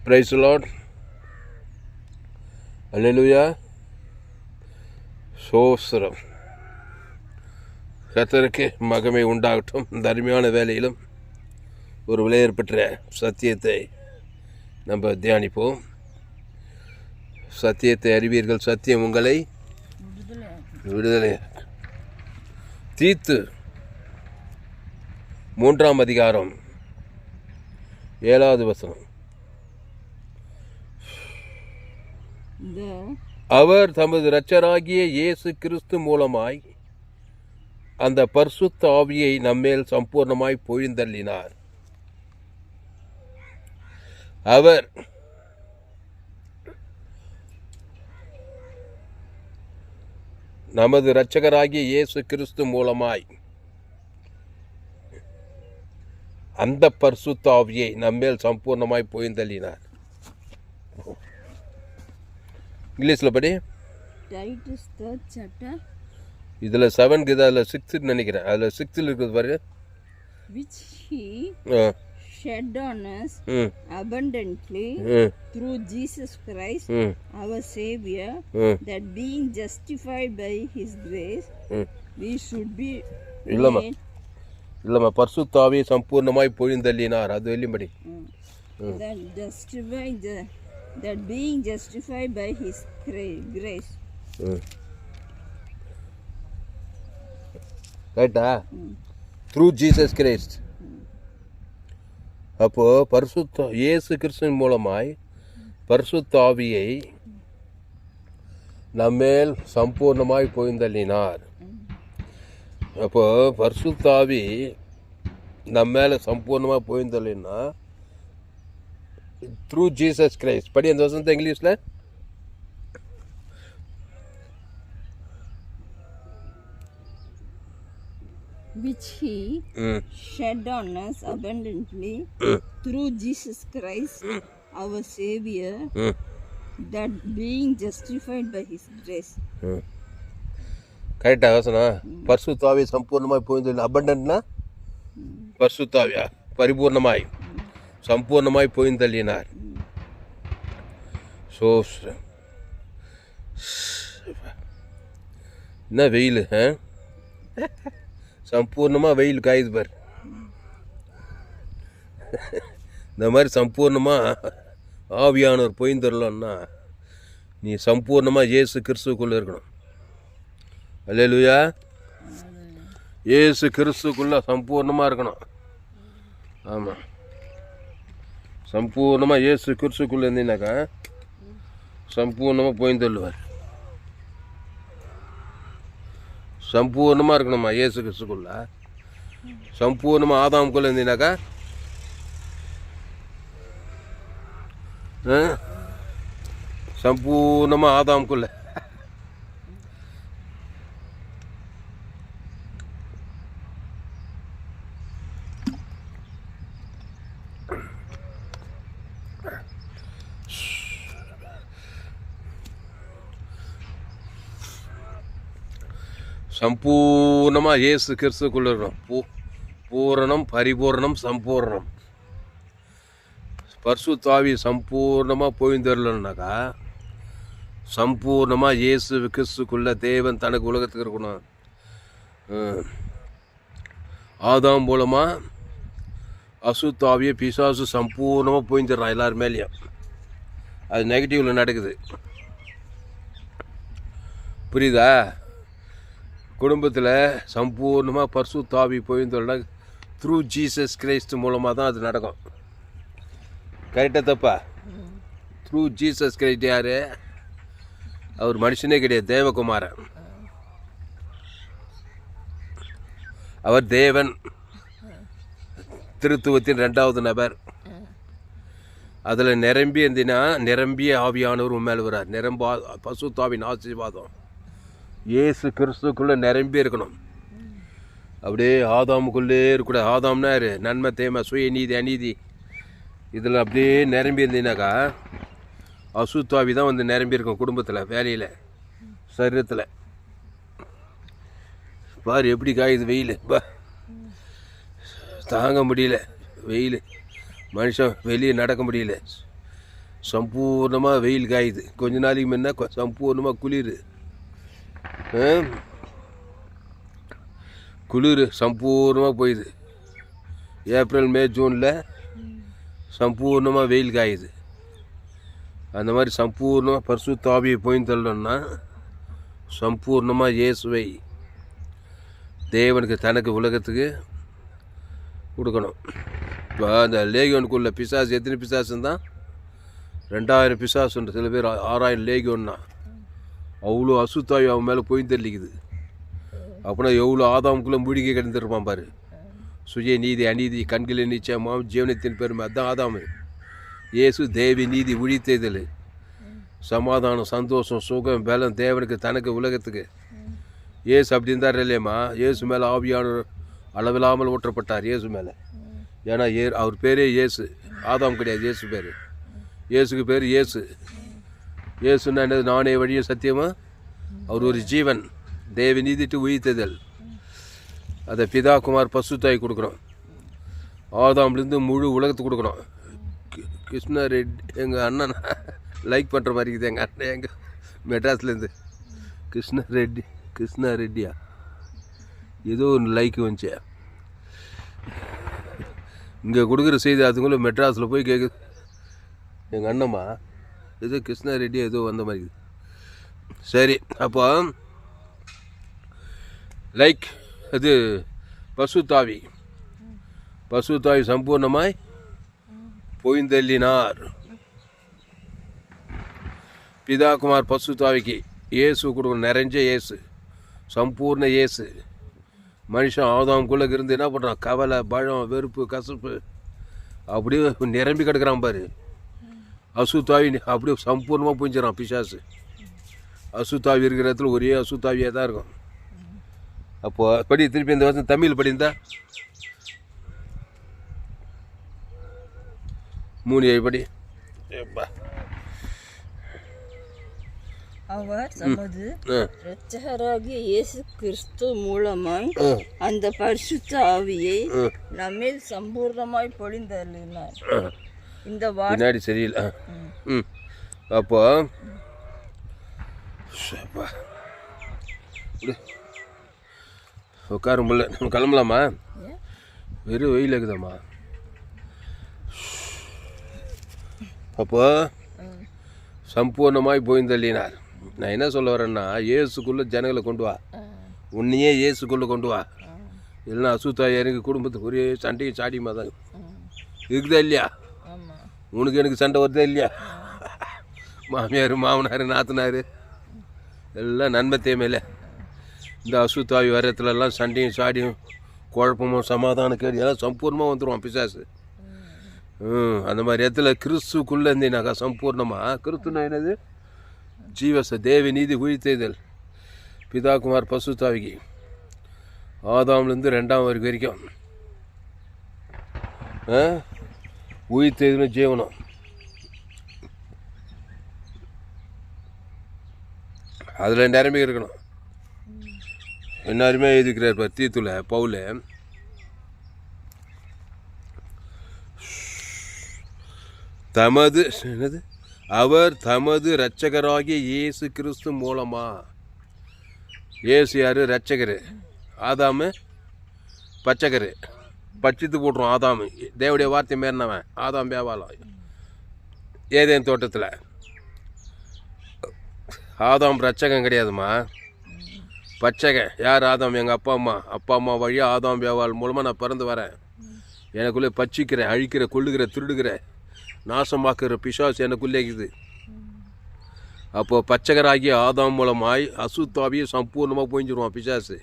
Praise the Lord. அல்லேலூயா. சோஸ்திரம். கர்த்தருக்கு மகிமை உண்டாகட்டும். இந்த அருமையான வேலையிலும் ஒரு விலையேற்பட்ட சத்தியத்தை நம்ம தியானிப்போம். சத்தியத்தை அறிவீர்கள், சத்தியம் உங்களை விடுதலை. தீத்து 3ஆம் அதிகாரம் 7வது வசனம். அவர் தமது இரட்சகராகிய இயேசு கிறிஸ்து மூலமாய் அந்த பரிசுத்த ஆவியை நம்மேல் சம்பூர்ணமாய் பொழிந்தள்ளினார். அவர் நமது இரட்சகராகிய இயேசு கிறிஸ்து மூலமாய் அந்த பரிசுத்த ஆவியை நம்மேல் சம்பூர்ணமாய் பொழிந்தள்ளினார். இங்கிலீஷில் படி. Titus 3rd chapter. இதில் 7 இருக்குது, அதில் 6 நினைக்கிறேன். அதில் 6 இருக்குது பாரு. Which he shed on us abundantly through Jesus Christ our Savior, that being justified by His grace we should be இல்லைம்மா பரிசுத்த ஆவியை சம்பூர்ணமாய் பொழிந்தள்ளினார். அது வெளியும்படி that being justified by His grace. ரைட்டா? Through Jesus Christ. அப்போ பரிசுத்த இயேசு கிறிஸ்துவின் மூலமாய் பரிசுத்த ஆவியை நம்மேல் சம்பூர்ணமாய் பொழிந்தள்ளினார். அப்போ பரிசுத்த ஆவி நம்மேல சம்பூர்ணமாக பொழிந்தள்ளினா த்ரூ ஜீசஸ் கிரைஸ்ட். படி அந்த வசனத்தை இங்கிலீஷில். Which he shed on us abundantly through Jesus Christ our Savior, that being justified by His grace. கரெக்டாக வசனம். பரிசுத்த ஆவி சம்பூர்ணமாய் பொழிந்தள்ளினார். அபண்டன்ட்னா பரிசுத்த ஆவியா பரிபூர்ணமாய் சம்பூர்ணமாய் பொழிந்தள்ளினார். ஸோ என்ன வெயில், சம்பூர்ணமாக வெயில் காயுது பார். இந்த மாதிரி சம்பூர்ணமாக ஆவியானவர் பொழிந்தரலன்னா நீ சம்பூர்ணமாக இயேசு கிறிஸ்துக்குள்ளே இருக்கணும். அல்லேலூயா. இயேசு கிறிஸ்துக்குள்ளே சம்பூர்ணமாக இருக்கணும். ஆமாம், சம்பூர்ணமாக இயேசு கிறிஸ்துக்குள்ளே இருந்தீங்கன்னாக்கா சம்பூர்ணமாக பொழிந்தள்ளுவார். சம்பூர்ணமாக இருக்கணுமா இயேசு கிறிஸ்துக்குள்ள. சம்பூர்ணமாக ஆதாமுக்குள்ளே இருந்தீங்கன்னாக்கா சம்பூர்ணமாக ஆதாமுக்குள்ள. சம்பூர்ணமாக இயேசு கிறிஸ்துக்குள்ள இருக்கணும். பூரணம், பரிபூர்ணம், சம்பூர்ணம். பரிசுத்த ஆவி சம்பூர்ணமாக பொழிந்தரலன்னாக்கா சம்பூர்ணமாக இயேசு கிறிஸ்துக்குள்ள தேவன் தனக்கு உலகத்துக்கு இருக்கணும். ஆதாம் மூலமாக அசுத்த ஆவியை பிசாசு சம்பூர்ணமாக பொழிந்துடுறான் எல்லார் மேலேயும். அது நெகட்டிவில் நடக்குது. புரியுதா? குடும்பத்தில் சம்பூர்ணமாக பரிசுத்த ஆவி பொழிந்தோம்னா த்ரூ ஜீசஸ் கிரைஸ்ட் மூலமாக தான் அது நடக்கும். கரெக்டாக தப்பா? த்ரூ ஜீசஸ் கிரைஸ்ட் யார்? அவர் மனுஷனே கிடையாது, தேவகுமாரன். அவர் தேவன், திருத்துவத்தின் 2வது நபர். அதில் நிரம்பி இருந்தினா நிரம்பிய ஆவியானவர் உண்மையில் வரார். பரிசுத்த ஆவியின் ஆசீர்வாதம் இயேசு கிறிஸ்துக்குள்ளே நிரம்பி இருக்கணும். அப்படியே ஆதாமுக்குள்ளே இருக்கக்கூடாது. ஆதாம்னா யார்? நன்மை, தேமை, சுய நீதி, அநீதி, இதில் அப்படியே நிரம்பி இருந்தீங்கன்னாக்கா அசுத்தாவி தான் வந்து நிரம்பி இருக்கும் குடும்பத்தில், வேலையில், சரீரத்தில். பாரு எப்படி காயுது வெயில். தாங்க முடியல வெயில். மனுஷன் வெளியே நடக்க முடியல. சம்பூர்ணமாக வெயில் காயுது. கொஞ்ச நாளைக்கு முன்ன சம்பூர்ணமாக குளிர். குளிர் சம்பூர்ணமாக போயிடுது. ஏப்ரல் மே ஜூனில் சம்பூர்ணமாக வெயில் காயுது. அந்த மாதிரி சம்பூர்ணமாக பரிசுத்த ஆவியை போய் தள்ளணும்னா சம்பூர்ணமாக இயேசுவை தேவனுக்கு தனக்கு உலகத்துக்கு கொடுக்கணும். இப்போ அந்த லேகியோனுக்குள்ள பிசாசு எத்தனை பிசாசுன்னு தான் 2000 பிசாசுன்ற, சில பேர் 6000 லேகியோன்னா. அவ்வளோ அசுத்தாவி அவன் மேலே போய் தள்ளிக்குது. அப்படின்னா எவ்வளோ ஆதாமுக்குள்ளே மூடிக்கை கிடந்துருப்பான் பாரு. சுய நீதி அநீதி கண்களின் நிச்சயமாம் ஜீவனத்தின் பெருமை, அதுதான் ஆதாமு. இயேசு தேவி நீதி உழித்தேதல் சமாதானம் சந்தோஷம் சுகம் பலம் தேவனுக்கு தனக்கு உலகத்துக்கு. இயேசு அப்படி இருந்தார் இல்லையம்மா. இயேசு மேலே ஆவியானவர் அளவில்லாமல் ஊற்றப்பட்டார் இயேசு மேலே. ஏன்னா அவர் பேரே இயேசு, ஆதாம் கிடையாது. இயேசு பேர், இயேசுக்கு பேர் இயேசு. இயேசுன்னா என்னது? நானே வழியும் சத்தியமாக. அவர் ஒரு ஜீவன், தேவி நீதிட்டு உயிர்த்ததல். அதை பிதா குமார் பசுத்தாய் கொடுக்கணும். ஆதாம்லேருந்து முழு உலகத்துக்கு கொடுக்கணும். கிருஷ்ணா ரெட்டி எங்கள் அண்ணன் லைக் பண்ணுற மாதிரி இருக்குது. எங்கள் அண்ணன் எங்கள் மெட்ராஸ்லேருந்து கிருஷ்ணா ரெட்டியா ஏதோ ஒன்று லைக் வந்துச்சு. இங்கே கொடுக்குற செய்தி அதுக்குள்ளே மெட்ராஸில் போய் கேட்குது. எங்கள் அண்ணம்மா ஏதோ கிருஷ்ணா ரெட்டி ஏதோ வந்த மாதிரி இருக்குது. சரி, அப்போ லைக் அது பசுத்தாவி சம்பூர்ணமாய் பொய்ந்தள்ளினார். பிதா குமார் பசுத்தாவிக்கு இயேசு கொடுக்கணும். நிறைஞ்ச இயேசு, சம்பூர்ண இயேசு. மனுஷன் ஆதாமுக்குள்ளே இருந்து என்ன பண்ணுறான்? கவலை, பழம், வெறுப்பு, கசப்பு அப்படியே நிரம்பி கிடக்கிறான் பாரு. அசுத்தாவி அப்படியே சம்பூர்ணமாக புரிஞ்சிடறான் பிசாசு. அசுத்தாவி இருக்கிற இடத்துல ஒரே அசுத்தாவியாக தான் இருக்கும். அப்போது படி திருப்பி இந்த வருஷம் தமிழ் படிந்தா 3 படி. அவர் தமது இரட்சகராகிய இயேசு கிறிஸ்து மூலமாய் அந்த பரிசுத்த ஆவியை நம்மில் சம்பூர்ணமாய் பொழிந்தள்ளினார். இந்த பின்னாடி சரியில்லை. அப்போ உட்கார முடியல. நம்ம கிளம்பலாமா? வெறும் வெயில் இருக்குதாம்மா. அப்போ சம்பூர்ணமாய் போய்ந்தள்ளினார். நான் என்ன சொல்ல வரேன்னா, இயேசுக்குள்ளே ஜனங்களை கொண்டு வா. உன்னையே இயேசுக்குள்ளே கொண்டு வா. இல்லைன்னா அசுத்தாய் எனக்கு குடும்பத்துக்கு ஒரே சண்டையும் சாடியுமா தான் இருக்குதா இல்லையா? உனக்கு எனக்கு சண்டை வருதா இல்லையா? மாமியார் மாமனார் நாத்தனார் எல்லாம் நன்மை தேமையில. இந்த அசுத்தாவி வரத்துலலாம் சண்டையும் சாடியும் குழப்பமும் சமாதானம் கேடு எல்லாம் சம்பூர்ணமாக வந்துடுவான் பிசாசு. அந்த மாதிரி இடத்துல கிறிஸ்துக்குள்ளே இருந்தீனாக்கா சம்பூர்ணமாக. கிறிஸ்துனா என்னது? ஜீவச தேவி நீதி உயிர்த்தெழுதல். பிதா குமார் பசுத்தாவிக்கு ஆதாம்லேருந்து 2ஆம் வரைக்கும் உயிர்த்தெழுதலும் ஜீவனம். அதில் நிரம்பி இருக்கணும். எல்லாருமே எழுதிக்கிறார் பார் தீத்துல பவுல். அவர் தமது இரட்சகராகிய இயேசு கிறிஸ்து மூலமா. இயேசு யாரு? இரட்சகர். ஆதாமு பச்சைக்கரு, பச்சித்து போட்டுருவோம். ஆதாமு தேவடைய வார்த்தை மேறினவன். ஆதாம் வியாபாரம் ஏதேன் தோட்டத்தில். ஆதாம் ரட்சகன் கிடையாதுமா, பச்சைகன். யார்? ஆதாம் எங்கள் அப்பா அம்மா வழியாக ஆதாம் வியாபாரம் மூலமாக நான் பிறந்து வரேன். எனக்குள்ளே பச்சிக்கிறேன், அழிக்கிற, கொள்ளுகிற, திருடுகிற, நாசமாக்குற பிசாசு எனக்குள்ளே இருக்குது. அப்போது பச்சைகராகிய ஆதாம் மூலமாய் அசுத்தாவியை சம்பூர்ணமாக போயிஞ்சிருவான் பிசாசு.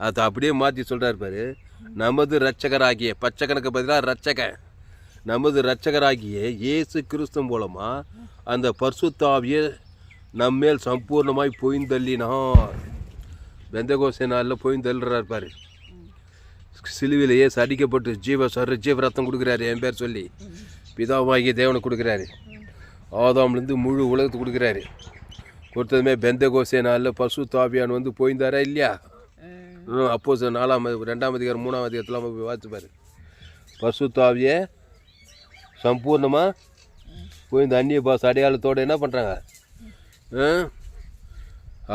அதை அப்படியே மாற்றி சொல்கிறார் பாரு. நமது இரட்சகராகிய, பச்சைக்கனுக்கு பதிலாக இரட்சகன், நமது இரட்சகராகிய இயேசு கிறிஸ்து மூலமாக அந்த பரிசுத்தாவியை நம்மேல் சம்பூர்ணமாய் பொய்ந்தள்ளினார். பெந்தகோஸ்தே நாளில் பொய்ந்தள்ளுறார் பாரு. சிலுவையில் இயேசு அடிக்கப்பட்டு ஜீவ ரத்தம் கொடுக்குறாரு என் பேர் சொல்லி. பிதாவாகிய தேவனுக்கு கொடுக்குறாரு. ஆதாம்லேருந்து முழு உலகத்துக்கு கொடுக்குறாரு. கொடுத்ததுமே பெந்தகோஸ்தே நாளில் பரிசுத்தாவியான் வந்து போய்ந்தாரா இல்லையா? அப்போஸ் 4ஆம் 2ஆம் அதிகாரம் 3ஆம் அதிகாரத்தில் போய் வாசிப்பார். பரிசுத்தாவியை சம்பூர்ணமாக போய் இந்த அந்நிய பாஸ் அடையாளத்தோடு என்ன பண்ணுறாங்க?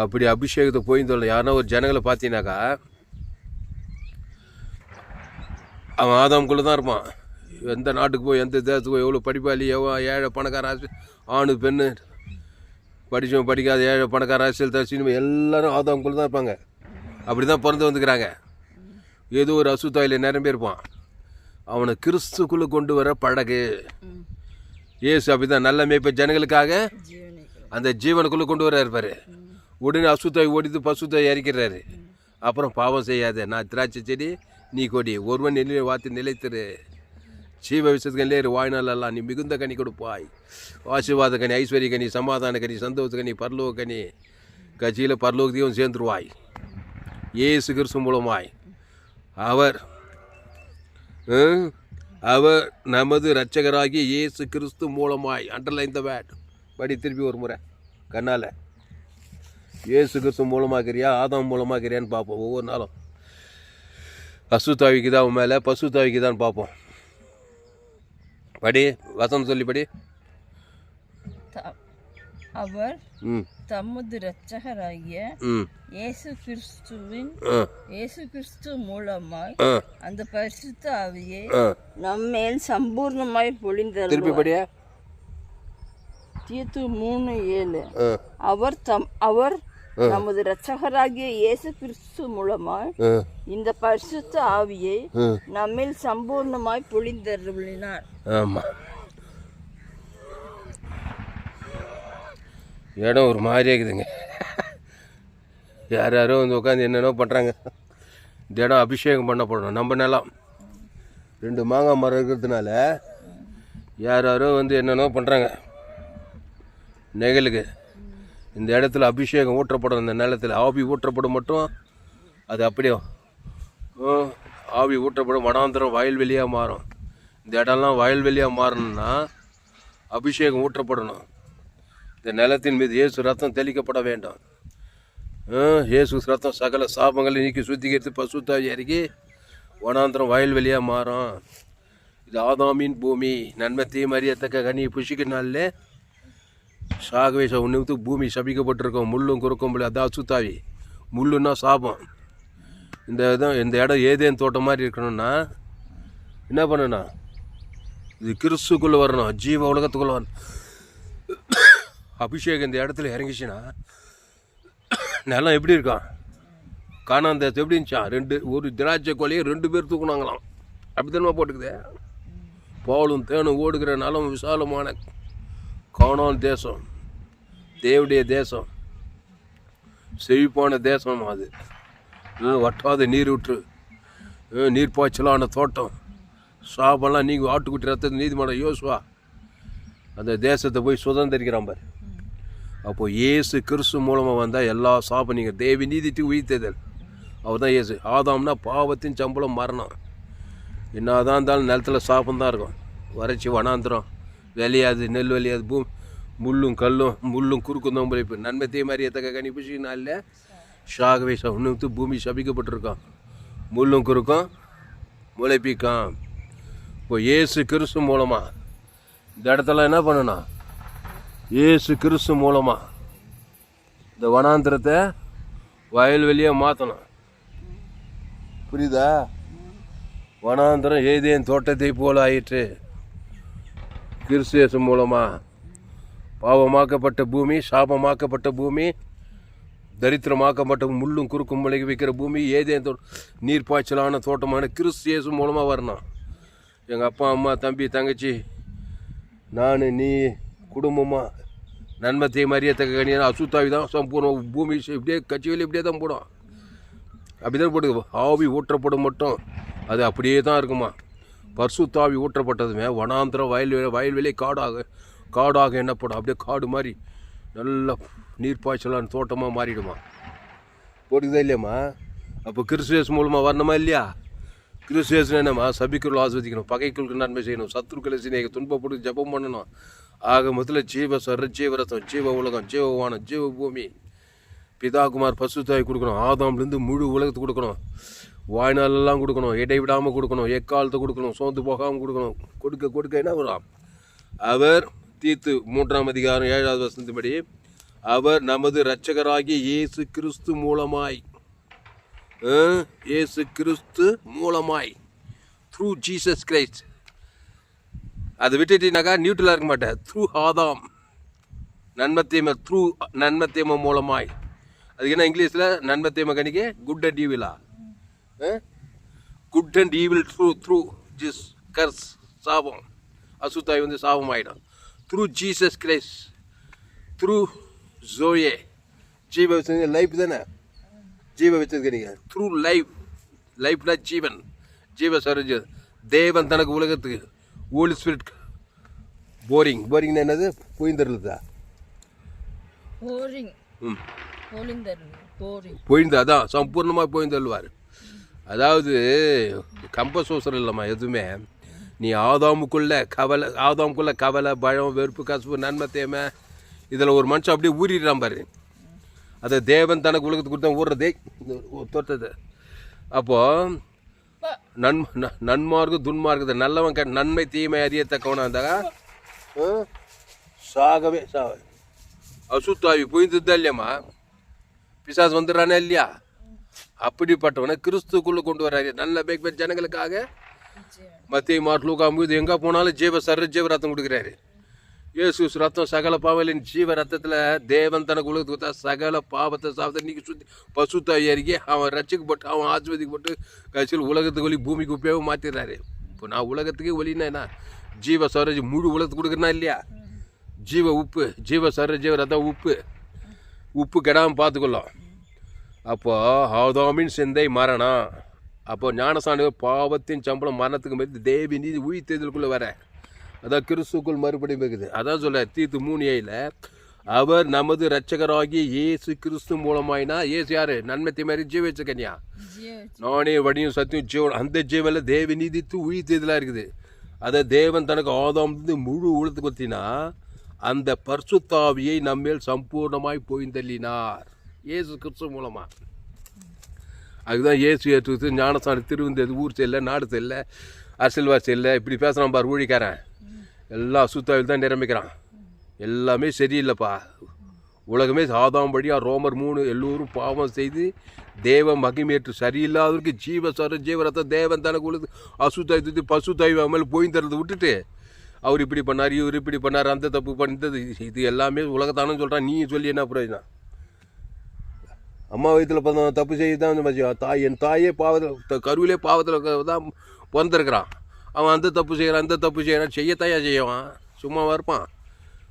அப்படி அபிஷேகத்தை போய் சொல்ல யாருன்னா ஒரு ஜனங்களை பார்த்தீங்கன்னாக்கா அவன் ஆதாம்குள்ளே தான் இருப்பான். எந்த நாட்டுக்கு போய் எந்த தேசத்துக்கு போய் எவ்வளோ படிப்பாளி ஏழை பணக்கார ஆணு பெண்ணு படித்தவன் படிக்காத ஏழை பணக்கார அரசியல் தரிசினும் எல்லோரும் ஆதாம்குள்ளே தான் இருப்பாங்க. அப்படி தான் பிறந்து வந்துக்கிறாங்க. ஏதோ ஒரு அசுத்தாயில் நிரம்பி இருப்பான். அவனை கிறிஸ்துக்குள்ளே கொண்டு வர பழகு. ஏசு அப்படி தான் நல்ல மேய்ப்ப ஜனங்களுக்காக அந்த ஜீவனுக்குள்ளே கொண்டு வர இருப்பார். உடனே அசுத்தாய் ஓடித்து பசுத்தாய் இறக்கிறாரு. அப்புறம் பாவம் செய்யாத, நான் திராட்சை செடி நீ கொடி, ஒருவன் நிலை வாத்து நிலைத்திரு, ஜீவ விஷயத்துக்கு இல்லையே வாய்நாள் எல்லாம் நீ மிகுந்த கனி கொடுப்பாய். ஆசீர்வாத கனி, ஐஸ்வர்ய கனி, சமாதான கனி, சந்தோஷ கனி, பரலோக கனி, கட்சியில் பரலோகத்தையும் சேர்ந்துருவாய். இயேசு கிறிஸ்து மூலமாய் அவர் நமது இரட்சகராகிய இயேசு கிறிஸ்து மூலமாய். Underline the word. படி திருப்பி ஒரு முறை கண்ணால். இயேசு கிறிஸ்து மூலமாகிறியா ஆதாம் மூலமாகிறியான்னு பார்ப்போம். ஒவ்வொரு நாளும் அசுத்தாவிக்கு தான் மேலே, பசுத்தாவிக்கு தான் பார்ப்போம். படி வசனம் சொல்லி படி. அவர் தமது இரட்சகராகிய இயேசு கிறிஸ்து மூலமாய் அந்த பரிசுத்த ஆவியை நம்மேல் சம்பூர்ணமாய் பொழிந்தார். திருப்பி படியா. தீத்து 3:7. அவர் நமது இரட்சகராகிய இயேசு கிறிஸ்து மூலமாய் இந்த பரிசுத்த ஆவியை நம்மில் சம்பூர்ணமாய் பொழிந்தருளினார். ஆமாம். இடம் ஒரு மாதிரியே இருக்குதுங்க. யாரோ வந்து உட்காந்து என்னென்னோ பண்ணுறாங்க. இந்த இடம் அபிஷேகம் பண்ணப்படணும். நம்ம நிலம் 2 மாங்காய் மரம் இருக்கிறதுனால யாரோ வந்து என்னென்னோ பண்ணுறாங்க நெகலுக்கு. இந்த இடத்துல அபிஷேகம் ஊற்றப்படும். இந்த நிலத்தில் ஆவி ஊற்றப்படும் மட்டும் அது அப்படியே ஆவி ஊற்றப்படும். வனாந்திரம் வயல்வெளியாக மாறும். இந்த இடம்லாம் வயல்வெளியாக மாறணும்னா அபிஷேகம் ஊற்றப்படணும். இந்த நிலத்தின் மீது இயேசு ரத்தம் தெளிக்கப்பட வேண்டும். இயேசு ரத்தம் சகல சாபங்களை நீக்கி சுத்திகரித்து பசுத்தாவி இறங்கி வனாந்திரம் வயல்வெளியாக மாறும். இது ஆதாமின் பூமி. நன்மை தீமை அறியத்தக்க கனியை புஷிக்கினாலே சாகவே உன்னுக்கு பூமி சபிக்கப்பட்டிருக்கோம். முள்ளும் குறுக்கும் அதான் அசுத்தாவி. முள்ளுன்னா சாபம். இந்த இடம் ஏதேன் தோட்டம் மாதிரி இருக்கணும்னா என்ன பண்ணணும்? இது கிறிஸ்துக்குள்ளே வரணும். ஜீவ உலகத்துக்குள்ளே வரணும். அபிஷேகம் இந்த இடத்துல இறங்கிச்சுன்னா நிலம் எப்படி இருக்கான்? காணான் தேசம் எப்படி இருந்துச்சான்? ஒரு திராட்சை கொலையை 2 பேர் தூக்குனாங்களாம். அப்படி தானே போட்டுக்குதே. பாலும் தேனும் ஓடுகிற நிலம் விசாலமான காணான் தேசம், தேவடைய தேசம், செழிப்பான தேசம். அது வட்டாத நீர் விட்டு நீர்ப்பாய்ச்சலான தோட்டம். சாபெல்லாம் நீங்கள் ஆட்டுக்குட்டி ரத்தத்தை நீதிமன்றம் யோசுவா அந்த தேசத்தை போய் சுதந்திரிக்கிறான் பாரு. அப்போது இயேசு கிறிஸ்து மூலமாக வந்தால் எல்லா சாபம் நீங்கள் தேவி நீதிட்டு உயிர்த்ததல். அவர் தான் இயேசு. ஆதாம்னா பாவத்தின் சம்பளம் மரணம். என்னதான் இருந்தாலும் நிலத்தில் சாபம் தான் இருக்கும். வறட்சி வனாந்திரம் விளையாது, நெல் விளையாது, முள்ளும் குறுக்கும் தான் பிழைப்பு. நன்மை தீமை எத்தக்க கணிப்பு நாளில் ஷாகவே உணவுத்து பூமி சபிக்கப்பட்டிருக்கான். முள்ளும் குறுக்கும் முளைப்பிக்கான். இப்போ இயேசு கிறிஸ்து மூலமாக இந்த இடத்துல என்ன பண்ணணும்? இயேசு கிறிஸ்து மூலமாக இந்த வனாந்திரத்தை வயல்வெளியாக மாற்றணும். புரியுதா? வனாந்திரம் ஏதேன் தோட்டத்தை போல் ஆயிற்று. கிறிஸ்து மூலமாக பாவமாக்கப்பட்ட பூமி, சாபமாக்கப்பட்ட பூமி, தரித்திரமாக்கப்பட்ட முள்ளும் குறுக்கும் முளைக்க வைக்கிற பூமி, ஏதேன் நீர் பாய்ச்சலான தோட்டமான கிறிஸ்து மூலமாக வரணும். எங்கள் அப்பா அம்மா தம்பி தங்கச்சி நான் நீ குடும்பமாக நன்மத்தை மரியத்தக்க கணியான அசுத்தாவி தான் சம்பூர்ணம். பூமி இப்படியே கட்சிகள் இப்படியே தான் போடும். அப்படி தான் போடுது. ஆவி ஊற்றப்படும் மட்டும் அது அப்படியே தான் இருக்குமா. பரிசுத்தாவி ஊற்றப்பட்டதுமே வனாந்திரம் வயல்வெளி காடாக எண்ணப்படும். அப்படியே காடு மாதிரி நல்ல நீர்ப்பாய்ச்சலான தோட்டமாக மாறிடுமா. போட்டுக்குதா இல்லையாம்மா? அப்போ கிறிஸ்துவேஸ் மூலமாக வரணுமா இல்லையா? கிறிஸ்துவேஸ் என்னம்மா? சபிக்குள் ஆஸ்வதிக்கணும், பகைக்குள்ளுக்கு நன்மை செய்யணும், சத்துருக்களை சிநேக துன்பப்பட்டு ஜபம் பண்ணணும். ஆக முதல்ல ஜீவரத்தம், ஜீவ உலகம், ஜீவவானம், ஜீவ பூமி, பிதாகுமார் பசுத்தாய் கொடுக்கணும். ஆதாம்லேருந்து முழு உலகத்துக்கு கொடுக்கணும். வாய்நாளெல்லாம் கொடுக்கணும். இடைவிடாமல் கொடுக்கணும். எக்காலத்தை கொடுக்கணும். சோர்ந்து போகாமல் கொடுக்கணும். கொடுக்க என்ன வரும்? அவர் தீத்து 3ஆம் அதிகாரம் 7வது வசனத்தின்படி அவர் நமது இரட்சகராகிய இயேசு கிறிஸ்து மூலமாய் இயேசு கிறிஸ்து மூலமாய் த்ரூ ஜீசஸ் கிரைஸ்ட். அதை விட்டுட்டீங்கன்னாக்கா நியூட்ரலாக இருக்க மாட்டேன். த்ரூ ஆதாம் நன்மத்தீமை, த்ரூ நன்மத்தீமை மூலமாய். அதுக்கு என்ன இங்கிலீஷில் நன்மத்தீமை கணிக்க குட் அண்ட் ஈவிலா, good and evil through this curse சாபம், அசுத்தாய் வந்து சாபம் ஆகிடும். த்ரூ ஜீசஸ் கிரைஸ்ட், த்ரூ ஜோயே ஜீவ வச்சு லைஃப் தானே, ஜீவ வச்சிருக்கிறீங்க. த்ரூ லைஃப்னா ஜீவன், ஜீவ சரஜ தேவன் தனக்கு உலகத்துக்கு ஹோலி ஸ்பிரிட். போரிங்னா என்னது? பொய்ந்தருளுதா? பொய்ந்து அதான் சம்பூர்ணமாக பொய்ந்தருள்வார். அதாவது கம்பசோசரம் இல்லைம்மா எதுவுமே. நீ ஆதாமுக்குள்ள கவலை பயம் வெறுப்பு கசப்பு நன்மை தேமை இதில் ஒரு மனுஷன் அப்படியே ஊறிடுறான் பாரு. அதை தேவன் தனக்கு உலகத்துக்கு கொடுத்தா ஊடுறதே தொட்டது. அப்போது நன்மார்க்கு துன்மார்க்கத்தை நல்லவன் நன்மை தீமை அறியத்தக்கவனா இருந்தாக்கா சாகவே அசுத்தாவி புரிந்துதான் இல்லையாம்மா, பிசாசு வந்துடுறானே இல்லையா? அப்படிப்பட்டவனை கிறிஸ்துக்குள்ளே கொண்டு வர்றாரு நல்ல பேக் ஜனங்களுக்காக. மத்திய மாட்டு எங்கே போனாலும் ஜீவ ரத்தம் கொடுக்குறாரு. இயேசு ரத்தம் சகல பாவலின் ஜீவ ரத்தத்தில் தேவன் தனக்கு உலகத்துக்கு கொடுத்தா சகல பாவத்தை சாப்பிட்டு இன்னைக்கு சுற்றி பசுத்தாவி அறிக்கை அவன் ரட்சிக்கப்பட்டு அவன் ஆசிர்வதிக்கப்பட்டு கட்சியில் உலகத்துக்கு ஒளி பூமிக்கு உப்பையாகவும் மாற்றிடுறாரு. இப்போ நான் உலகத்துக்கே ஒளின்னா என்ன? ஜீவ சரஜ் முழு உலகத்துக்கு கொடுக்குறேன்னா இல்லையா? ஜீவ உப்பு, ஜீவ ஜீவ ரத்தம் உப்பு கெடாமல் பார்த்துக்கொள்ளும். அப்போது ஆதாமின் சிந்தை மரணம். அப்போது ஞானசான பாவத்தின் சம்பளம் மரணத்துக்கு மாரி தேவி நீதி உயிர்த்தெழுதலுக்குள்ளே வர அதான் கிறிஸ்துக்குள் மறுபடியும் இருக்குது. அதான் சொல்ல தீத்து 3:7 அவர் நமது இரட்சகராகிய இயேசு கிறிஸ்து மூலமாயினா. இயேசு யாரு? நன்மத்தை மாதிரி ஜீவ வச்சுக்கன்யா. நானே வடியும் சத்தியம் ஜீவன். அந்த ஜீவனில் தேவி நீதித்து உயிர்த்தெழுதலாக இருக்குது. அதை தேவன் தனக்கு ஆதாம் முழு உலகத்துக்கு கொடுத்தினா அந்த பரிசுத்தாவியை நம்மேல் சம்பூர்ணமாய் போய்ந்தள்ளினார் இயேசு கிறிஸ்து மூலமாக. அதுதான் இயேசு ஏற்று ஞானசாமி திருவந்தது ஊர் செல்ல நாடு செல்ல அரசியல்வாசி செல்ல இப்படி பேசுகிறான் பார் ஊழிக்காரன். எல்லாம் அசுத்தாவில் தான் நிரம்பிக்கிறான். எல்லாமே சரியில்லைப்பா. உலகமே சாதாம் படியாக ரோமர் 3 எல்லோரும் பாவம் செய்து தேவ மகிமேற்று சரியில்லாதவருக்கு ஜீவரத்தம் தேவன் தனக்கு உலக அசுத்தாய் தூத்தி பசுத்தாய் மேலே போய் தரது விட்டுட்டு அவர் இப்படி பண்ணார் இவர் இப்படி பண்ணார் அந்த தப்பு பண்ணது இது எல்லாமே உலகத்தானு சொல்கிறான். நீ சொல்லி என்ன பிரயோஜனம்? அம்மா வயிற்றில் பிறந்த தப்பு செய்து தான் என் தாயே பாவத்தில் கருவிலே பாவத்தில் தான் பிறந்திருக்கிறான். அவன் அந்த தப்பு செய்கிறான் செய்யத்தாயா செய்வான். சும்மாவாக இருப்பான்.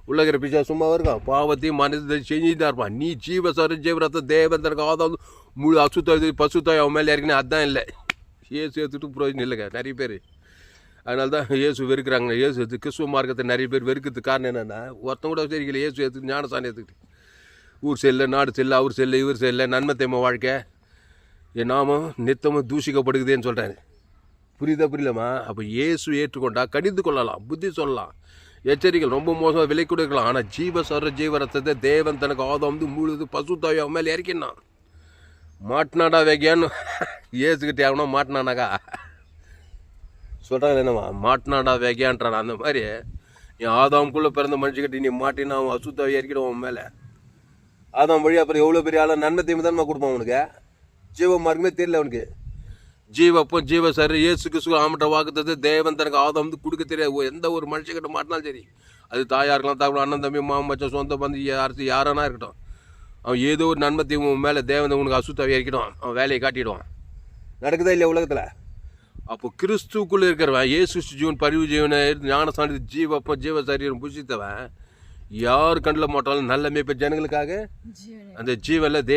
உள்ளகிற பிச்சா சும்மாவாக இருக்கான். பாவத்தையும் மனதை செஞ்சுதான் இருப்பான். நீ ஜீவரத்த தேவன் தனக்கு ஆதாவது முழு அசுத்தாய் பசுத்தாய் அவன் மேலே இறங்கினா அதுதான் இல்லை. ஏசு எடுத்துட்டு பிரயோஜனம் இல்லைங்க நிறைய பேர். அதனால தான் இயேசு வெறுக்கிறாங்க. இயேசு எடுத்து கிறிஸ்துவ மார்க்கத்தை நிறைய பேர் வெறுக்கிறதுக்கு காரணம் என்னென்னா ஒருத்தன் கூட சரிக்கல. இயேசு எடுத்து ஞானசாமி எடுத்துக்கிட்டு ஊர் செல்ல நாடு செல்ல அவர் செல்ல இவர் செல்ல நன்மை தேம வாழ்க்கை என் நாமம் நித்தமும் தூஷிக்கப்படுக்குதுன்னு சொல்கிறாரு. புரியலம்மா? அப்போ இயேசு ஏற்றுக்கொண்டா கடிந்து கொள்ளலாம், புத்தி சொல்லலாம், எச்சரிக்கை ரொம்ப மோசமாக விலை கொடுக்கலாம். ஆனால் ஜீவரத்தத்தை தேவன் தனக்கு ஆதாம் முழுது பசுத்தாய் அவன் மேலே இறக்கினான். மாட்டினாடா வேகியான்னு இயேசுக்கிட்டே ஆகணும். மாட்டினானாக்கா சொல்கிறாங்க என்னம்மா மாட்டினாடா வேகியான்றான். அந்த மாதிரி என் ஆதாமுக்குள்ளே பிறந்த மனுஷக்கிட்ட நீ மாட்டினா அவன் அசுத்தாவை இறக்கிடும் அவன் மேலே. ஆதாம் வழி அப்புறம் எவ்வளோ பெரிய ஆளாக நன்மை தீமை தானே கொடுப்பான் அவனுக்கு. ஜீவ மார்க்கமே தெரியல அவனுக்கு. ஜீவ சரி இயேசு கிறிஸ்து ஆமட்ட வாக்குத்தது தேவன் தனக்கு ஆதாம் கொடுக்க தெரியாது. எந்த ஒரு மனுஷக்கிட்ட மாட்டினாலும் சரி, அது தாயாக இருக்கலாம், தாக்கம் அண்ணன் தம்பி மாமன் மச்சம் சொந்த பந்து யாரானா இருக்கட்டும், அவன் ஏதோ ஒரு நன்மை தீமை மேலே தேவன் உனக்கு அசுத்தாவை இறக்கிடுவான். அவன் வேலையை காட்டிடுவான். நடக்குதா இல்லையா உலகத்தில்? அப்போ கிறிஸ்துக்குள்ளே இருக்கிறவன் இயேசு ஜீவன் பரிவு ஜீவனை ஞானசானி ஜீவ சரீரம் புசித்தவன் யார் கண்டில் மாட்டாலும் நல்ல மேய்ப்ப ஜனங்களுக்காக அந்த ஜீவனில்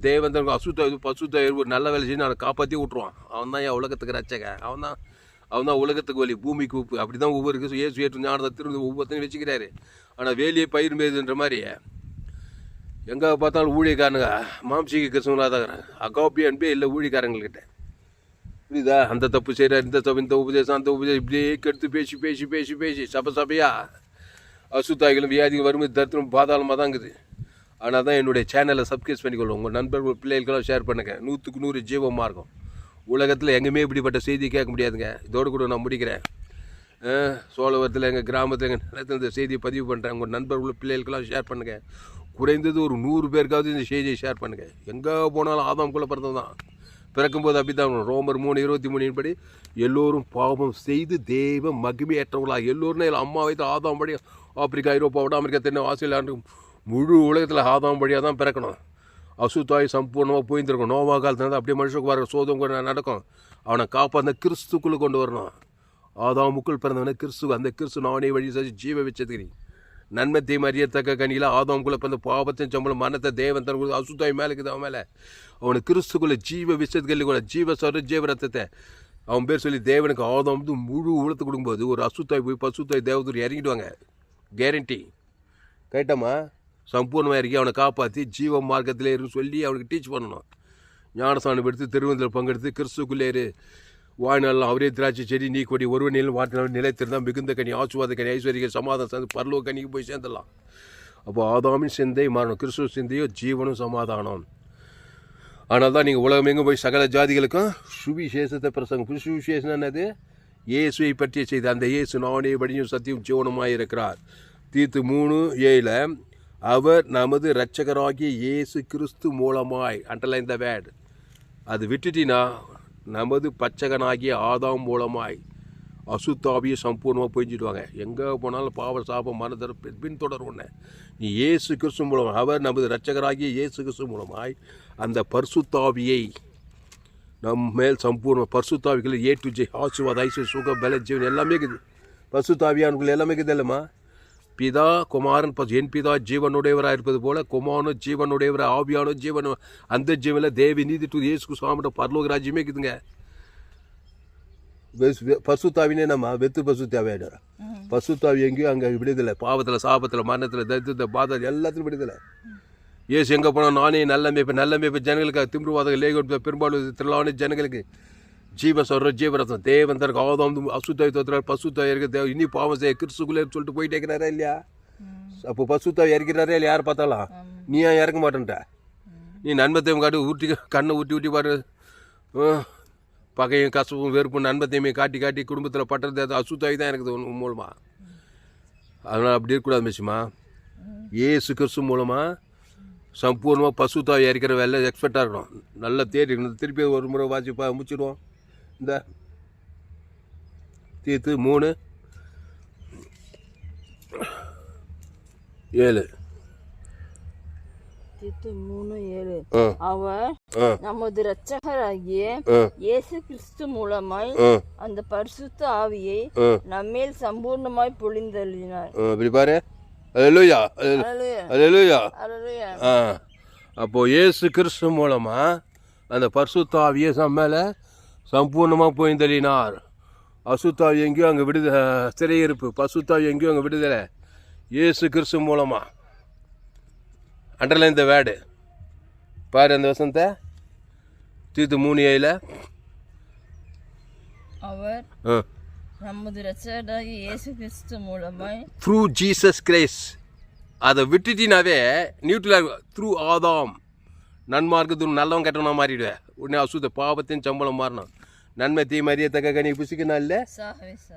தேவன் தனக்கு அசுத்த பசுத்த ஒரு நல்ல வேலை செஞ்சு அவனை காப்பாற்றி விட்ருவான். அவன் தான் என் உலகத்துக்கு ரச்சக. அவன் தான் உலகத்துக்கு வலி பூமிக்கு உப்பு. அப்படி தான் ஒவ்வொரு இயேசு ஏற்று ஞானத்தை திரும்ப ஒவ்வொருத்தனையும் வச்சுக்கிறாரு. ஆனால் வேலையை பயிர் மேதுன்ற மாதிரி எங்கே பார்த்தாலும் ஊழியக்காரனுங்க மாம்சிக்கு கிறிஸ்தவங்களாக தான் இருக்கிறாங்க. அகாப்பி அன்பே இல்லை ஊழியக்காரங்கள்கிட்ட. புரியுதா? அந்த தப்பு செய்கிறார் இந்த உபதேசம் அந்த உபதேசம் இப்படியே கெடுத்து பேசி சபையா அசுத்தாய்களும் வியாதிகள் வறுமை தரித்திரம் பாதாளமாக தான் இருக்குது. ஆனால் தான் என்னுடைய சேனலை சப்ஸ்கிரைப் பண்ணிக்கொள்ளும். உங்கள் நண்பர்கள் பிள்ளைகளுக்கெல்லாம் ஷேர் பண்ணுங்கள். 100க்கு 100 ஜீவமாக இருக்கும். உலகத்தில் எங்கேயுமே இப்படிப்பட்ட செய்தி கேட்க முடியாதுங்க. இதோடு கூட நான் முடிக்கிறேன். சோழவரத்தில் எங்கள் கிராமத்தில் எங்கள் நிலத்தில் இந்த செய்தியை பதிவு பண்ணுறேன். உங்கள் நண்பர்கள் பிள்ளைகளுக்கெல்லாம் ஷேர் பண்ணுங்கள். குறைந்தது ஒரு 100 பேருக்காவது இந்த செய்தியை ஷேர் பண்ணுங்கள். எங்கே போனாலும் ஆதாம்குள்ளே பிறந்தது தான். பிறக்கும்போது அப்படி தான் ரோமர் 3:23 படி எல்லோரும் பாவம் செய்து தெய்வ மகிமையற்றவர்களாக எல்லோரும் அம்மா வைத்து ஆதாம் படி ஆப்பிரிக்கா, ஐரோப்பா, வட அமெரிக்கா, தென்னை, ஆஸ்திரேலியா முழு உலகத்தில் ஆதாம் படியாக தான் பிறக்கணும். அசுத்தாய் சம்பூர்ணமாக போயிருந்துருக்கும். நோவா காலத்தில் தான் அப்படியே மனுஷனுக்கு வர சோதம் நடக்கும். அவனை காப்பாற்ற கிறிஸ்துக்குள்ளே கொண்டு வரணும். ஆதாமுக்குள் பிறந்தவனை கிறிஸ்து, அந்த கிறிஸ்து நானே வழி செஞ்சு ஜீவ வச்சதுக்கு நன்மை தீமை அறியத்தக்க கனியில் ஆதாமுக்குள்ளே பிறந்த பாவத்தின் சம்பளம் மரணத்தை தேவன் தன் அசுத்தாய் மேலே இருக்குது. அவன் மேலே அவனை கிறிஸ்துக்குள்ளே ஜீவ விஷயத்துக்கு கூட ஜீவ சொல்ற ஜீவ ரத்தத்தை அவன் பேர் சொல்லி தேவனுக்கு ஆதாம் வந்து முழு உலத்து கொடுக்கும்போது ஒரு அசுத்தாய் போய் பசுத்தாய் தேவதூர் இறங்கிடுவாங்க. கேரண்டி கேட்டம்மா. சம்பூர்ணமாக இறங்கி அவனை காப்பாற்றி ஜீவ மார்க்கத்திலே இருந்து சொல்லி அவனுக்கு டீச் பண்ணணும். ஞானஸ்தானம் எடுத்து திருவந்தில் பங்கெடுத்து கிறிஸ்துக்குள்ளே இரு. வாழ்நாள் அவரே திராட்சை செடி நீ கொடி ஒருவன் வார்த்தை நிலைத்திருந்தால் மிகுந்த கனி, ஆசுவாத கனி, ஐஸ்வர்ய சமாதானம் சேர்ந்து பரலோக கனிக்கு போய் சேர்ந்துடலாம். அப்போ ஆதாமின் சிந்தை மாறணும். கிறிஸ்துவ சிந்தையோ ஜீவனும் சமாதானம். ஆனால் தான் நீங்கள் உலகம் எங்கே போய் சகல ஜாதிகளுக்கும் சுவிசேஷத்தை பிரசங்கம். சுவிசேஷம் என்னது? இயேசுவை பற்றிய செய்தி. அந்த இயேசு நானே வழியும் சத்தியம் ஜீவனுமாய் இருக்கிறார். தீத்து 3:7 அவர் நமது இரட்சகராகிய இயேசு கிறிஸ்து மூலமாய், அண்டர்லைன் த வேர்ட். அது விட்டுட்டினா நமது பச்சகனாகிய ஆதாம் மூலமாய் அசுத்தாவியை சம்பூர்ணமாக போய்ஞ்சிடுவாங்க. எங்கே போனாலும் பாவ சாபம் மனதர பின்தொடர் ஒன்று. நீ இயேசு கிறிஸ்து மூலமாக, அவர் நமது இரட்சகராகிய இயேசு கிறிஸ்து மூலமாய் அந்த பரிசுத்தாவியை நம் மேல் சம்பூர்ண பரிசுத்தாவிகள் A to J ஆசீர்வாத ஐஸ்வர்ய சுக பல ஜீவன் எல்லாமே இருக்குது. பரிசுத்தாவியானுக்குள்ள எல்லாமே இருக்குது இல்லைம்மா. பிதா குமாரன் என் பிதா ஜீவனுடையவராக இருப்பது போல குமாரனும் ஜீவனுடையவராக ஆவியானும் ஜீவனும் அந்த ஜீவனில் தேவி நீதி டு இயேசு சுவாமியோட பரலோக ராஜ்யமே இருக்குதுங்க. பசுத்தாவினே நம்ம வெத்து பசுத்தாவியாடு. பசுத்தாவி எங்கேயும் அங்கே விடுதலை. பாவத்தில் சாபத்தில் மரணத்தில் தரித்திரத்தில் பாதத்தில் எல்லாத்திலும் விடுதலை. ஏசு எங்கே போனால் நானே நல்ல மேய்ப்பு ஜனங்களுக்கு திமிருவாதம் லேகோட பெரும்பாலும் திரளான ஜனங்களுக்கு ஜீவ சொல்கிற ஜீவரத்தம் தேவன் தனக்கு ஆதாம் அசுத்தாய் தோத்துறாரு. பசுத்தாய் இருக்க தேவ இனி பாவம் செய்ய கிறிஸ்துக்குள்ளே சொல்லிட்டு போயிட்டே இருக்கிறாரா இல்லையா? அப்போ பசுத்தாய் இறக்கிறாரே இல்லை? யார் பார்த்தாலும் நீ ஏன் இறக்க மாட்டேன்ட்ட? நீ நன்மத்தையும் காட்டி ஊட்டி கண்ணை ஊட்டி பாரு. பகையும் கசப்பும் வெறுப்பும் நன்மத்தையுமே காட்டி குடும்பத்தில் பட்டுறது அது அசுத்தாய் தான் இருக்குது உன் மூலமாக. அதனால் அப்படி இருக்கக்கூடாது மிஸ்மா. ஏசு கிறிஸ்து மூலமாக சம்பூர்ணமாக பசுத்தாய் இறக்கிற வேலை எக்ஸ்பெக்டாக இருக்கணும். நல்லா தேடி திருப்பி ஒரு முறை வாசி முடிச்சிடுவோம். இந்த தீத்து 3:7 அவர் நமது இரட்சகராகிய இயேசு கிறிஸ்து மூலமாய் அந்த பரிசுத்த ஆவியை நம்மேல் சம்பூர்ணமாய் பொழிந்தள்ளினார். இப்படி பாரு. அல்லேலூயா அல்லேலூயா. அப்போ இயேசு கிறிஸ்து மூலமா அந்த பரிசுத்த ஆவியை மேலே சம்பூர்ணமாக பொழிந்தள்ளினார். அசுத்தாவி எங்கேயோ அங்கே விடுதலை, சிறையிருப்பு. பசுத்தாவி எங்கேயோ அங்கே விடுதலை. இயேசு கிறிஸ்து மூலமா. அண்டர்லைன் த வேர்டு. பாரு அந்த வசனத்தை. தீத்து 3:7 அவர் நமது இரட்சகராகிய இயேசு கிறிஸ்து மூலமாய் த்ரூ ஜீசஸ் கிரைஸ்ட். அதை விட்டுட்டினாவே நியூட்ரல் த்ரூ ஆதாம் நன்மார்க்கத்து நல்லவன் கெட்டவனா மாறிடுவேன். உடனே அசுத்த பாவத்தின் சம்பளம் மாறணும். நன்மை தீமை அறியத்தக்க கனி புசிக்கணும் இல்லை?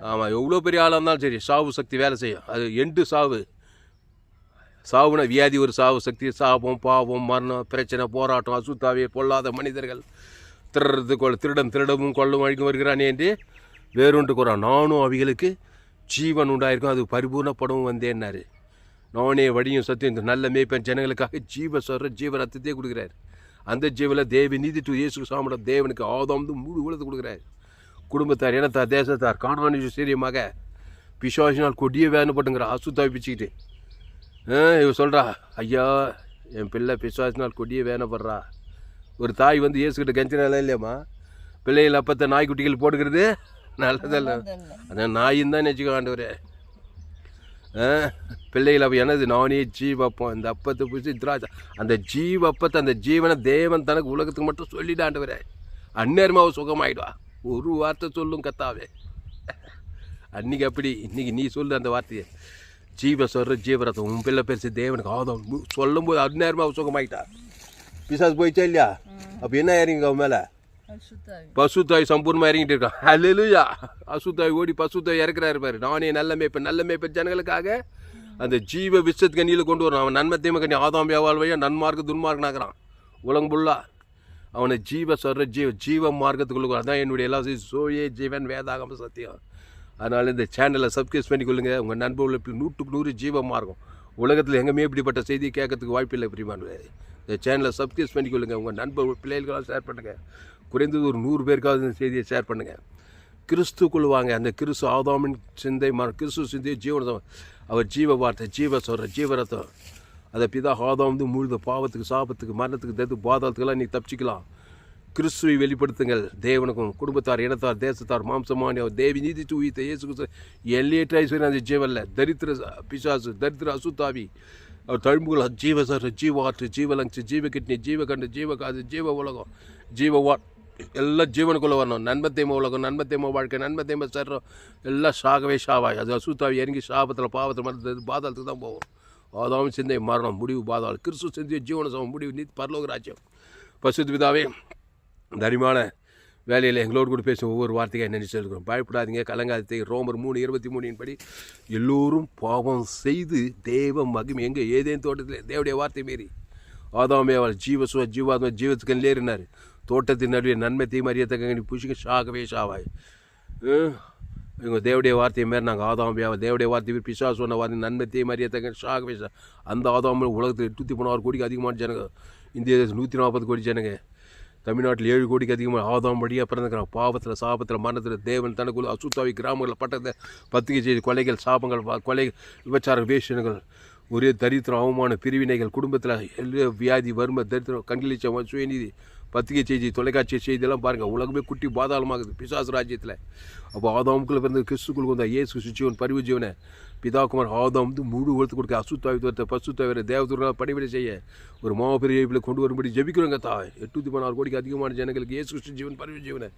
ஆமாம். எவ்வளோ பெரிய ஆளாக இருந்தாலும் சரி சாவு சக்தி வேலை செய்யும். அது எண்டு சாவுனா வியாதி ஒரு சாவு சக்தி. சாபம் பாவம் மரணம் பிரச்சனை போராட்டம் அசுத்தாவே பொல்லாத மனிதர்கள் திருடமும் கொள்ளும் அழிக்கும் வருகிறானே என்று வேறொன்று கூறான். நானும் அவைகளுக்கு ஜீவன் உண்டாயிருக்கும் அது பரிபூர்ணப்படவும் வந்தேன்னாரு. நானே வழியும் சத்தியம் நல்ல மேய்ப்பன் ஜனங்களுக்காக ஜீவ சொல்கிற ஜீவ ரத்தத்தையே கொடுக்குறாரு. அந்த ஜீவில் தேவி நீதி டு இயேசு சாமியோட தேவனுக்கு ஆதாம் முழு உலகத்தை கொடுக்குறாரு. குடும்பத்தார் இனத்தார் தேசத்தார் காணானி சீரியமாக பிசாசினால் கொடிய வேணுப்பட்டுங்கிற அசுத்தாவி பிச்சுக்கிட்டு இவ சொல்கிறா, ஐயா என் பிள்ளை பிசாசினால் கொடிய வேணப்படுறா. ஒரு தாய் வந்து இயேசுக்கிட்ட கெஞ்சினால இல்லையாம்மா? பிள்ளைகள் அப்பத்தை நாய்க்குட்டிகள் போட்டுக்கிறது நல்லதல்ல. அதான் நாயின்னு தான் நினச்சிக்கோ ஆண்டவரே. பிள்ளைகள் அப்போ என்னது? நானே ஜீவப்பம். இந்த அப்பத்தை பிடிச்சி திராட்சை அந்த ஜீவப்பத்தை அந்த ஜீவனை தேவன் தனக்கு உலகத்துக்கு மட்டும் சொல்லிடாண்டவரே. அந்நேரமாக சுகமாயிடுவா. ஒரு வார்த்தை சொல்லும் கத்தாவே. அன்றைக்கி அப்படி இன்றைக்கி நீ சொல்லு அந்த வார்த்தையை. ஜீவ சொல்கிற ஜீவரத்தம் உன் பிள்ளை பெருசு தேவனுக்கு ஆதம் சொல்லும் போது அந்நேரமாக சுகமாயிட்டா. பிசாசு போயிடுச்சா இல்லையா? அப்போ என்ன ஏறிங்க அவன் மேலே? பசுத்தாய் சம்பூர்ணமாக இறங்கிட்டு இருக்கான். ஹல்லேலூயா. அசுத்தாய் ஓடி பசுத்தாய் இறக்குறாரு பாரு. நானே நல்ல மேய்ப்பன் ஜனங்களுக்காக அந்த ஜீவ விஷத்து கண்ணியில் கொண்டு வரான். அவன் நன்மை தீமை கண்ணி ஆதாம் வியாபார வழியாக நன்மார்க்கு துன்மார்க்கனாகிறான். உலகம் ஃபுல்லா அவனை ஜீவ மார்க்கத்துக்குள்ள. அதான் என்னுடைய எல்லா சோயே ஜீவன் வேதாகம சத்தியம். அதனால் இந்த சேனலை சப்ஸ்கிரைப் பண்ணிக்கொள்ளுங்க. உங்கள் நண்பர்கள் 100% ஜீவ மார்க்கம். உலகத்தில் எங்கேயுமே இப்படிப்பட்ட செய்தி கேட்கறதுக்கு வாய்ப்பு இல்லை. பிரிமானே இந்த சேனலை சப்ஸ்கிரைப் பண்ணிக்கொள்ளுங்க. உங்கள் நண்பர்கள் பிள்ளைகளாக ஷேர் பண்ணுங்கள். குறைந்தது ஒரு 100 பேருக்காவது இந்த செய்தியை ஷேர் பண்ணுங்கள். கிறிஸ்துக்குள் வாங்க. அந்த கிறிஸ்து ஆதாமின் சிந்தை கிறிஸ்து சிந்தையை ஜீவனம். அவர் ஜீவ வார்த்தை ஜீவரத்தம். அதை பிதா ஆதாம் வந்து முழுத பாவத்துக்கு சாபத்துக்கு மரணத்துக்கு தத்து பாதாளத்துக்கெல்லாம் நீ தப்பிச்சிக்கலாம். கிறிஸ்துவை வெளிப்படுத்துங்கள். தேவனுக்கும் குடும்பத்தார் இனத்தார் தேசத்தார் மாம்சமான தேவி நீதி தூவித்த இயேசு கிறிஸ்து எல்லையற்ற ஐஸ்வர்யம் அந்த ஜீவல்ல. தரித்திர பிசாசு தரித்திர அசுத்தாவி அவர் தழும்புகள் ஜீவாற்று ஜீவலங்கு ஜீவ கிட்னி ஜீவகண்டு ஜீவகாது ஜீவ உலகம் எல்லாம் ஜீவனுக்குள்ளே வரணும். நன்மத்தேம உலகம் நன்மத்தேம வாழ்க்கை நன்மத்தேம சர்றம் எல்லாம் சாகவே சாவாய். அது அசுத்தாவி இறங்கி சாபத்தில் பாவத்தில் மரணத்து பாதாளத்துக்கு தான் போவோம். ஆதாம் சிந்தை மரணம் முடிவு பாதாளம். கிறிஸ்து சிந்தைய ஜீவன சமம் முடிவு நீ பரலோக ராஜ்யம். பசுத்த பிதாவே தரிமான வேலையில் எங்களோடு கூட பேசும் ஒவ்வொரு வார்த்தையாக நினைச்சிருக்கிறோம். பயப்படாதீங்க, கலங்காதீங்க. ரோமர் 3:23 படி எல்லோரும் பாவம் செய்து தேவ மகிமை எங்கே ஏதேன் தோட்டத்தில் தேவடைய வார்த்தை மீறி ஆதாமே அவள் ஜீவாத்மா ஜீவத்துக்கு ஏறினார். தோட்டத்தின் நடுவே நன்மை தீமை அறியத்தக்க புஷிங்க சாகவே சாவாய். இவங்க தேவடைய வார்த்தையை மாரி நாங்கள் ஆதாம் தேவடைய வார்த்தை பிசா சொன்ன வார்த்தை நன்மை தீமை அறியத்தக்க சாகவே அந்த ஆதாம் உலகத்தில் 816 கோடிக்கு அதிகமான ஜனங்க. இந்திய தேசம் 140 கோடி ஜனங்க. தமிழ்நாட்டில் 7 கோடிக்கு அதிகமாக ஆதாம் வழியாக பிறந்துக்கிறான். பாவத்தில் சாபத்தில் மரணத்தில் தேவன் தனக்குள்ள அசுத்தாவி கிராமங்களில் பட்டத்தை பத்திரிகை செய்தி கொலைகள் சாபங்கள் கொலை விபச்சார வேஷங்கள் ஒரே தரித்திரம் அவமான பிரிவினைகள் குடும்பத்தில் எல்லா வியாதி வறுமை தரித்திரம் கண்களிச்சம் சுயநீதி பத்திரிகை செய்தி தொலைக்காட்சி செய்தியெல்லாம் பாருங்கள். உலகமே குட்டி பாதாளமாகுது பிசாசு ராஜ்யத்தில். அப்போ ஆதாமுக்குள்ளே பிறந்த கிறிஸ்துக்குள் வந்த இயேசு சுச்சிவன் பரிவு ஜீவனை பிதாகுமார் ஆதாம் வந்து முழு உலகத்து கொடுக்க அசுத்தாவித்துவத்தை பசுத்தாவிர தேவதூர்களால் பணிவிடை செய்ய ஒரு மாபெரிய கொண்டு வரும்படி ஜபிக்கிறோங்க. 816 கோடிக்கு அதிகமான ஜனங்களுக்கு இயேசு ஜீவன் பரிவு ஜீவனை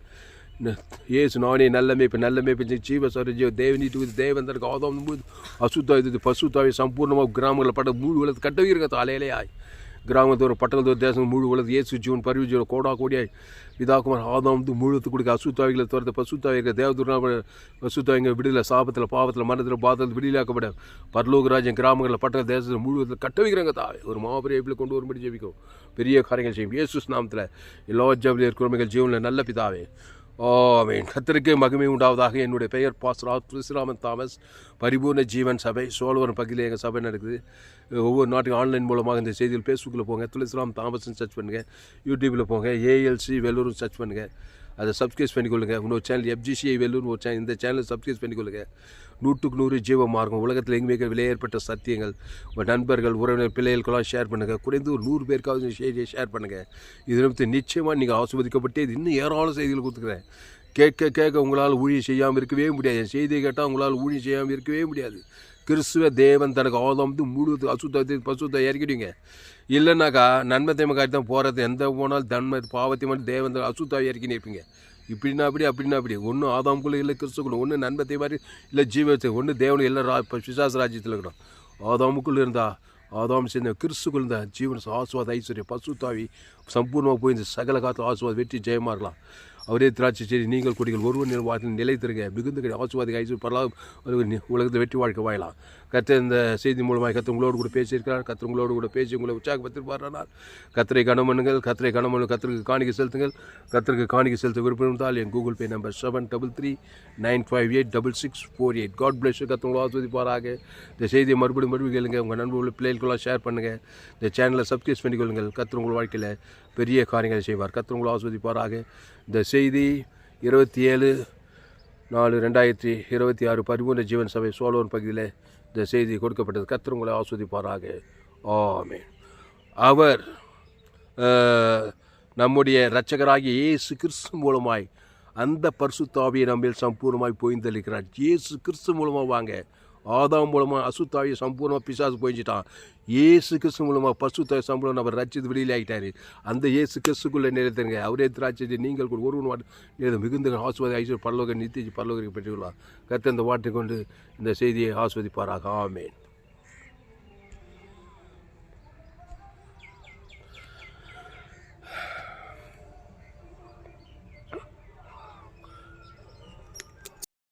இயேசு நானே நல்ல மேய்ப்பு ஜீவ ஜீவ தேவனீட்டு தேவன் தனக்கு ஆதாம் அசுத்தாவி பசுத்தாவி சம்பூர்ணமாக கிராமங்களில் பட்ட முழு உலகத்து கட்டவிருங்க அலையிலேயாய் கிராமத்தோர் பட்டணத்தோர் தேசம் முழு உலகத்து இயேசு ஜீவன் பரிவு ஜீவன் கோடியாய் பிதாகுமார் ஆதாம் வந்து முழுத்து கொடுக்க அசுத்தாவிகளை துரத்த பசுத்தாவிகள் தேவதூர் பசுத்தாவிங்க விடுதலை சாபத்தில் பாவத்தில் மரணத்தில் பாதத்தில் விடுதலாக்கப்பட பரலோகராஜன் கிராமங்களில் பட்டண தேசத்தில் முழுவதில் கட்ட வைக்கிறாங்க. ஒரு மாபெரிய கொண்டு வரும்படி ஜெபிக்கும். பெரிய காரியங்கள் செய்யும் இயேசு நாமத்தில். எல்லா ஜபலியர் குழந்தைகள் ஜீவனில் நல்ல பிதாவே. ஆமென். கர்த்தருக்கு மகிமை உண்டாவதாக. என்னுடைய பெயர் பாஸ்டர் துளசிராமன் தாமஸ். பரிபூர்ண ஜீவன் சபை சோழவரம் பகுதியில் எங்கள் சபை நடக்குது. ஒவ்வொரு நாட்டுக்கும் ஆன்லைன் மூலமாக இந்த செய்தியில் ஃபேஸ்புக்கில் போங்க, துளசிராம் தாமஸ்ன்னு சர்ச் பண்ணுங்கள். யூடியூப்பில் போங்க, ஏஎல்சி வெள்ளூர்னு சர்ச் பண்ணுங்கள். அதை சப்ஸ்கிரைப் பண்ணிக்கொள்ளுங்க. இன்னொரு சேனல் FGCI வெள்ளூர்னு ஒரு சேனல், இந்த சேனலை சப்ஸ்கிரைப் பண்ணிக்கொள்ளுங்க. 100% ஜீவ மார்க்கம். உலகத்தில் எங்குமே விலையேற்பட்ட சத்தியங்கள் உங்கள் நண்பர்கள் உறவினர் பிள்ளைகளுக்கெல்லாம் ஷேர் பண்ணுங்கள். குறைந்து ஒரு 100 பேருக்காவது செய்தியை ஷேர் பண்ணுங்கள். இதை பற்றி நிச்சயமாக நீங்கள் ஆஸ்வதிக்கப்பட்டு இது இன்னும் ஏராளம் செய்திகள் கொடுத்துக்கிறேன். கேட்க உங்களால் ஊழியம் செய்யாமல் இருக்கவே முடியாது. என் செய்தியை கேட்டால் உங்களால் ஊழியம் செய்யாமல் இருக்கவே முடியாது. கிறிஸ்துவ தேவன் தனக்கு ஆதாம் வந்து முழு அசுத்தத்தை பசுத்தை இறக்கிடுங்க. இல்லைனாக்கா நன்மை தீமை காட்டி தான் போகிறது. எந்த போனாலும் தன்மை பாவத்தை மட்டும் தேவன் அசுத்தாவை இறக்கின்னு இருப்பீங்க. இப்படின்னா அப்படி ஒன்று ஆதாம்குள்ளே இல்லை கிறிஸ்துக்குள்ள, ஒன்று நன்மத்தை மாதிரி இல்லை ஜீவத்தை, ஒன்று தேவனு இல்லை பிசாசு ராஜ்யத்தில் இருக்கணும். ஆதாமுக்குள்ளே இருந்தால் ஆதாம் சேர்ந்த கிறிஸ்துக்குள்ள இருந்தால் ஜீவன ஆசுவாத ஐஸ்வர்யம் பசுத்தாவி சம்பூர்ணமாக போய் இந்த சகல காலத்தில் ஆசுவாத வெற்றி ஜெயமாக இருக்கலாம். அவரே திராட்சை செடி நீங்கள் கொடிகள் ஒருவர் வாட்டில் நிலைத்திருங்க மிகுந்த ஆசுவாதி ஐஸ்வர்யம் பரவாயில்ல உலகத்தில் வெற்றி வாழ்க்கை வாழலாம். கர்த்தர் இந்த செய்தி மூலமாக கர்த்தர் உங்களோடு கூட பேசியிருக்கிறார். கர்த்தர் உங்களோடு கூட பேசி உங்களை உற்சாகப்படுத்திருப்பார். கர்த்தரை கனம் பண்ணுங்கள். கர்த்தருக்கு காணிக்கை செலுத்துங்கள். கர்த்தருக்கு காணிக்கை செலுத்த விருப்பம் இருந்தால் என் Google Pay number 7339586648. God bless. கர்த்தர் உங்களை ஆஸ்வதிப்பாராக. இந்த செய்தியை மறுபடியும் கேளுங்க. உங்கள் நண்பர்கள் பிள்ளைகளுக்கெல்லாம் ஷேர் பண்ணுங்கள். இந்த சேனலை சப்ஸ்கிரைப் பண்ணிக்கொள்ளுங்கள். கர்த்தர் உங்கள் வாழ்க்கையில் பெரிய காரியங்களை செய்வார். கர்த்தர் உங்களை ஆஸ்வதிப்பாராக. இந்த செய்தி 27/4/2026 பரிபூர்ண ஜீவன் சபை சோழவரம் பகுதியில் இந்த செய்தி கொடுக்கப்பட்டது. கர்த்தர் உங்களை ஆஸ்வதிப்பாராக. ஆமென். அவர் நம்முடைய இரட்சகராகிய இயேசு கிறிஸ்து மூலமாய் அந்த பரிசுத்த ஆவியை நம்மில் சம்பூர்ணமாய் பொய்ந்தளிக்கிறார். இயேசு கிறிஸ்து மூலமாக வாங்க. ஆதாம் மூலமாக அசுத்தாவியை சம்பூர்ணமாக பிசாசு போயிச்சிட்டான். இயேசு கிறிஸ்து மூலமாக பசுத்தாவியை சம்பூர்ணம் அவர் ரட்சித்து வெளியில் ஆகிட்டார். அந்த இயேசு கிறிஸ்துக்குள்ளே நிலைத்திருங்க. அவரே திராட்சை நீங்கள் கூட ஒருவன் மிகுந்த ஆசுவாதி ஐஸ்வர்ய பரலோக நித்திய பரலோகத்தை பெற்றுள்ளார். கர்த்தர் இந்த வாட்டை கொண்டு இந்த செய்தியை ஆஸ்வதிப்பாராக. ஆமென்.